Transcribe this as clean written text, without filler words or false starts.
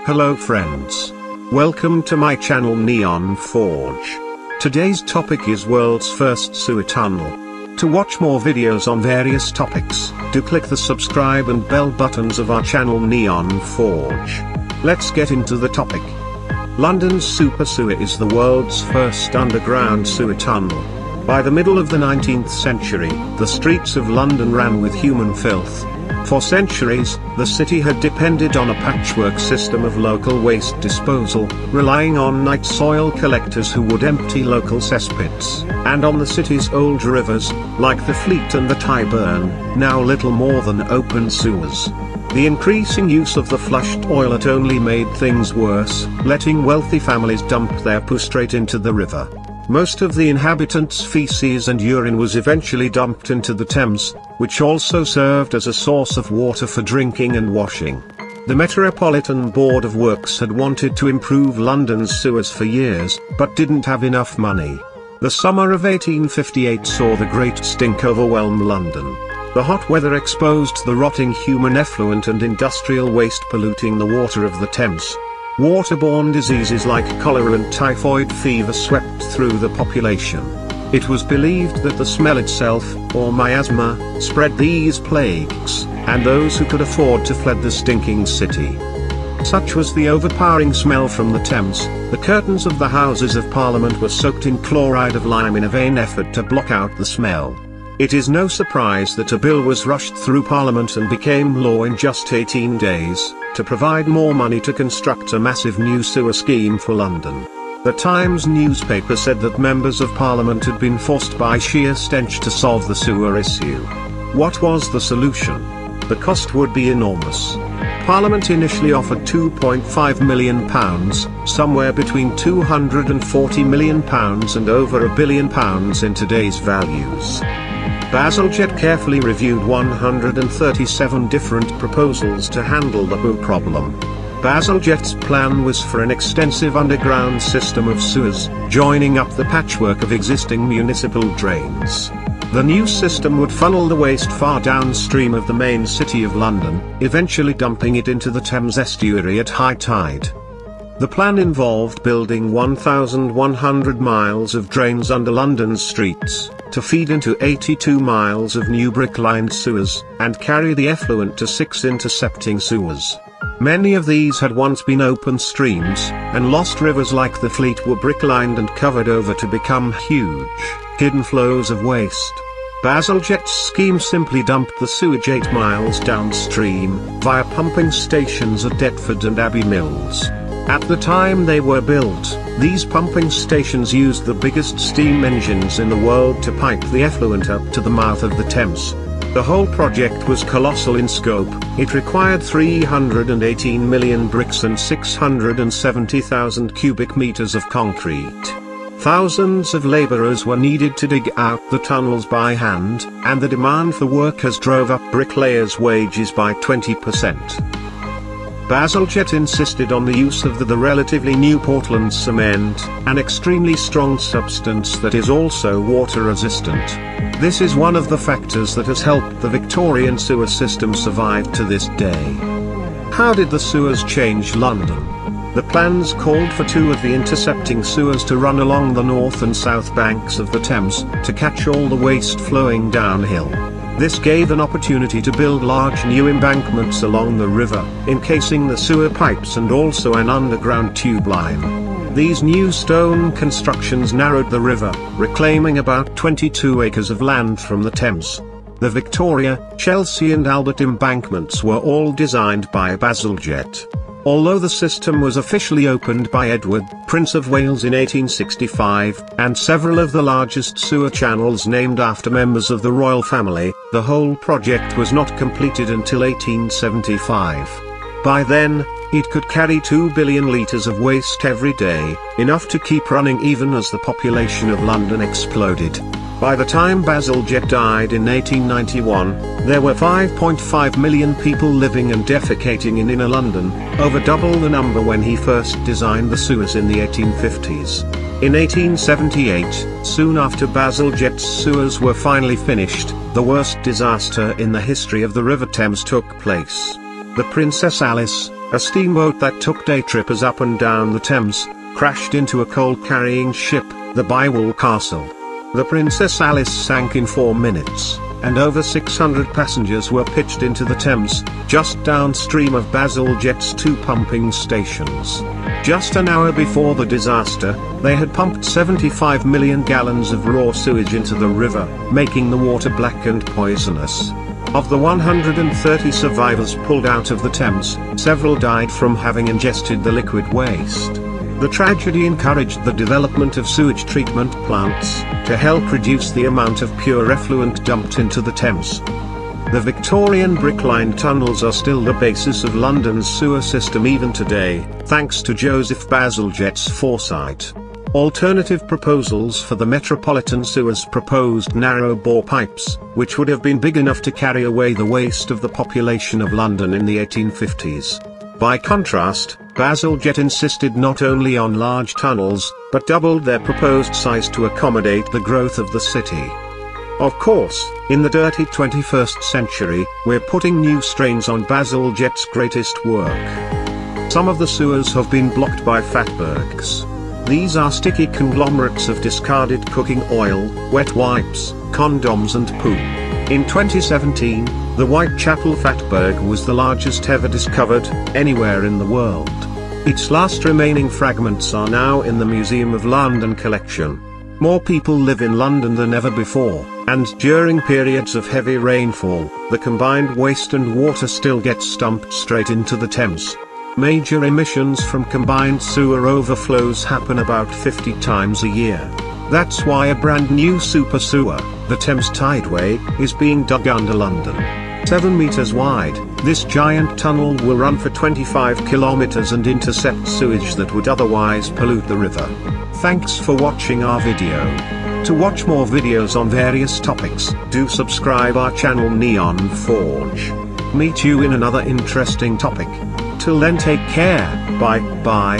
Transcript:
Hello friends. Welcome to my channel Neon Forge. Today's topic is world's first sewer tunnel. To watch more videos on various topics, do click the subscribe and bell buttons of our channel Neon Forge. Let's get into the topic. London's super sewer is the world's first underground sewer tunnel. By the middle of the 19th century, the streets of London ran with human filth. For centuries, the city had depended on a patchwork system of local waste disposal, relying on night soil collectors who would empty local cesspits, and on the city's old rivers, like the Fleet and the Tyburn, now little more than open sewers. The increasing use of the flushed toilet only made things worse, letting wealthy families dump their poo straight into the river. Most of the inhabitants' feces and urine was eventually dumped into the Thames, which also served as a source of water for drinking and washing. The Metropolitan Board of Works had wanted to improve London's sewers for years, but didn't have enough money. The summer of 1858 saw the Great Stink overwhelm London. The hot weather exposed the rotting human effluent and industrial waste polluting the water of the Thames. Waterborne diseases like cholera and typhoid fever swept through the population. It was believed that the smell itself, or miasma, spread these plagues, and those who could afford to fled the stinking city. Such was the overpowering smell from the Thames, the curtains of the Houses of Parliament were soaked in chloride of lime in a vain effort to block out the smell. It is no surprise that a bill was rushed through Parliament and became law in just 18 days, to provide more money to construct a massive new sewer scheme for London. The Times newspaper said that members of Parliament had been forced by sheer stench to solve the sewer issue. What was the solution? The cost would be enormous. Parliament initially offered £2.5 million, somewhere between £240 million and over £1 billion in today's values. Bazalgette carefully reviewed 137 different proposals to handle the poo problem. Bazalgette's plan was for an extensive underground system of sewers, joining up the patchwork of existing municipal drains. The new system would funnel the waste far downstream of the main city of London, eventually dumping it into the Thames estuary at high tide. The plan involved building 1,100 miles of drains under London's streets, to feed into 82 miles of new brick-lined sewers, and carry the effluent to 6 intercepting sewers. Many of these had once been open streams, and lost rivers like the Fleet were brick-lined and covered over to become huge, hidden flows of waste. Bazalgette's scheme simply dumped the sewage 8 miles downstream, via pumping stations at Deptford and Abbey Mills. At the time they were built, these pumping stations used the biggest steam engines in the world to pipe the effluent up to the mouth of the Thames. The whole project was colossal in scope. It required 318 million bricks and 670,000 cubic meters of concrete. Thousands of laborers were needed to dig out the tunnels by hand, and the demand for workers drove up bricklayers' wages by 20%. Bazalgette insisted on the use of the relatively new Portland cement, an extremely strong substance that is also water-resistant. This is one of the factors that has helped the Victorian sewer system survive to this day. How did the sewers change London? The plans called for 2 of the intercepting sewers to run along the north and south banks of the Thames, to catch all the waste flowing downhill. This gave an opportunity to build large new embankments along the river, encasing the sewer pipes and also an underground tube line. These new stone constructions narrowed the river, reclaiming about 22 acres of land from the Thames. The Victoria, Chelsea and Albert embankments were all designed by Bazalgette. Although the system was officially opened by Edward, Prince of Wales in 1865, and several of the largest sewer channels named after members of the royal family, the whole project was not completed until 1875. By then, it could carry 2 billion litres of waste every day, enough to keep running even as the population of London exploded. By the time Bazalgette died in 1891, there were 5.5 million people living and defecating in inner London, over double the number when he first designed the sewers in the 1850s. In 1878, soon after Bazalgette's sewers were finally finished, the worst disaster in the history of the River Thames took place. The Princess Alice, A steamboat that took day trippers up and down the Thames, crashed into a coal-carrying ship, the Bywall Castle. The Princess Alice sank in 4 minutes, and over 600 passengers were pitched into the Thames, just downstream of Bazalgette's 2 pumping stations. Just an hour before the disaster, they had pumped 75 million gallons of raw sewage into the river, making the water black and poisonous. Of the 130 survivors pulled out of the Thames, several died from having ingested the liquid waste. The tragedy encouraged the development of sewage treatment plants, to help reduce the amount of pure effluent dumped into the Thames. The Victorian brick-lined tunnels are still the basis of London's sewer system even today, thanks to Joseph Bazalgette's foresight. Alternative proposals for the metropolitan sewers proposed narrow-bore pipes, which would have been big enough to carry away the waste of the population of London in the 1850s. By contrast, Bazalgette insisted not only on large tunnels, but doubled their proposed size to accommodate the growth of the city. Of course, in the dirty 21st century, we're putting new strains on Bazalgette's greatest work. Some of the sewers have been blocked by Fatbergs. These are sticky conglomerates of discarded cooking oil, wet wipes, condoms and poo. In 2017, the Whitechapel Fatberg was the largest ever discovered, anywhere in the world. Its last remaining fragments are now in the Museum of London collection. More people live in London than ever before, and during periods of heavy rainfall, the combined waste and water still gets dumped straight into the Thames. Major emissions from combined sewer overflows happen about 50 times a year. That's why a brand new super sewer, the Thames Tideway, is being dug under London. 7 meters wide, this giant tunnel will run for 25 kilometers and intercept sewage that would otherwise pollute the river. Thanks for watching our video. To watch more videos on various topics, do subscribe our channel Neon Forge. Meet you in another interesting topic. Till then, take care, bye.